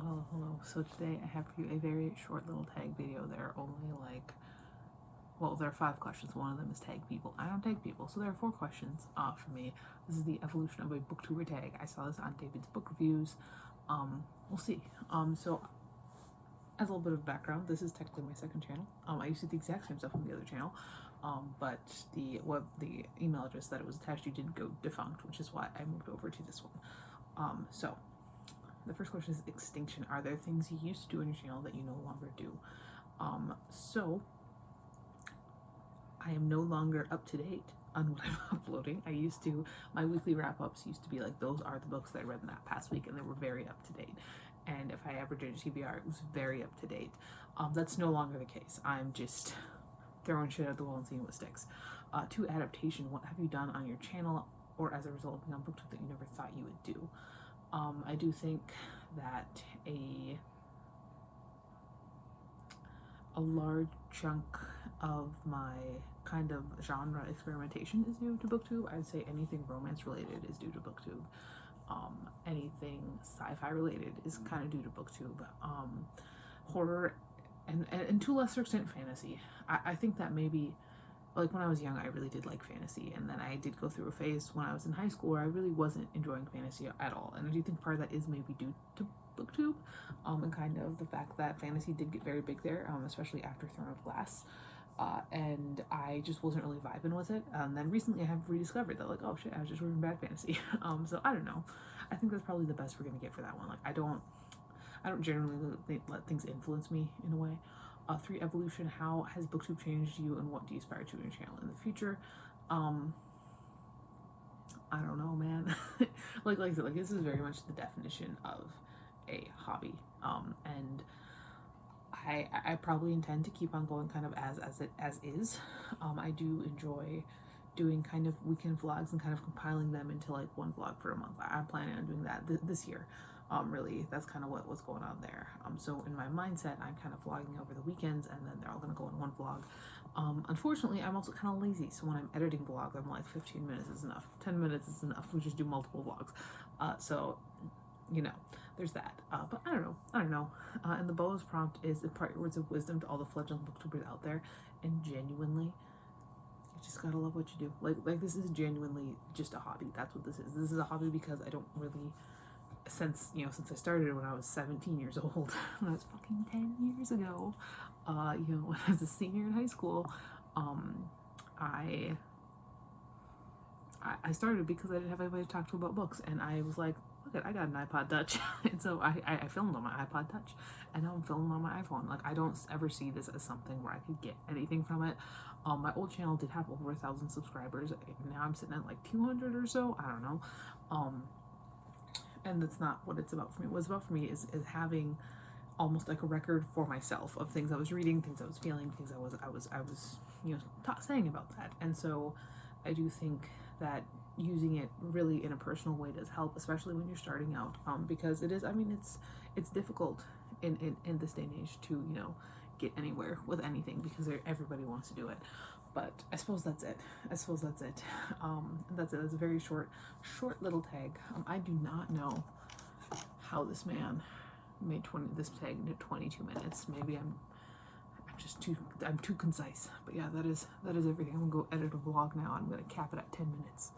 Hello. So today I have for you a very short little tag video. There are only there are 5 questions. One of them is tag people. I don't tag people, so there are 4 questions for me. This is the evolution of a booktuber tag. I saw this on David's book reviews. We'll see. So as a little bit of background, this is technically my second channel. I used to do the exact same stuff on the other channel, but the email address that it was attached to did go defunct, which is why I moved over to this one. So the first question is extinction. Are there things you used to do on your channel that you no longer do? So I am no longer up to date on what I'm uploading. My weekly wrap-ups used to be like, those are the books that I read in that past week, and they were very up to date. And if I ever did a TBR, it was very up to date. That's no longer the case. I'm just throwing shit at the wall and seeing what sticks. 2, adaptation. What have you done on your channel or as a result of being on BookTube that you never thought you would do? I do think that a large chunk of my kind of genre experimentation is due to BookTube. I'd say anything romance related is due to BookTube. Anything sci-fi related is kind of due to BookTube. Horror and to a lesser extent fantasy. I think that maybe, like, when I was young, I really did like fantasy, and then I did go through a phase when I was in high school where I really wasn't enjoying fantasy at all, and I do think part of that is maybe due to BookTube, and kind of the fact that fantasy did get very big there, especially after Throne of Glass, and I just wasn't really vibing with it. And then recently I have rediscovered that, like, oh shit, I was just reading bad fantasy. So I don't know. I think that's probably the best we're gonna get for that one. Like, I don't generally let things influence me in a way. 3, evolution. How has BookTube changed you, and what do you aspire to in your channel in the future? I don't know, man. like I said, like, this is very much the definition of a hobby, and I probably intend to keep on going kind of as is. I do enjoy doing kind of weekend vlogs and kind of compiling them into like one vlog for a month. I'm planning on doing that this year. Really, that's kind of what's going on there. So in my mindset, I'm kind of vlogging over the weekends, and then they're all gonna go in one vlog. Unfortunately, I'm also kind of lazy, so when I'm editing vlogs, I'm like, 15 minutes is enough, 10 minutes is enough. We just do multiple vlogs. So, you know, there's that. But I don't know. And the bonus prompt is impart your words of wisdom to all the fledgling booktubers out there, and genuinely, you just gotta love what you do. Like this is genuinely just a hobby. That's what this is. This is a hobby because I don't really, since I started when I was 17 years old, when I was fucking 10 years ago, when I was a senior in high school, I started because I didn't have anybody to talk to about books, and I was like, look it, I got an iPod Touch, and so I filmed on my iPod Touch, and now I'm filming on my iPhone. Like, I don't ever see this as something where I could get anything from it. My old channel did have over 1,000 subscribers, and now I'm sitting at like 200 or so. I don't know. And that's not what it's about for me. What it's about for me is having almost like a record for myself of things I was reading, things I was feeling, things I was saying about that. And so I do think that using it really in a personal way does help, especially when you're starting out, because it is, it's difficult in this day and age to get anywhere with anything, because everybody wants to do it. But I suppose that's it. That's it. That's it. It's a very short little tag. I do not know how this man made this tag into 22 minutes. Maybe I'm too concise. But yeah, that is everything. I'm gonna go edit a vlog now. I'm gonna cap it at 10 minutes.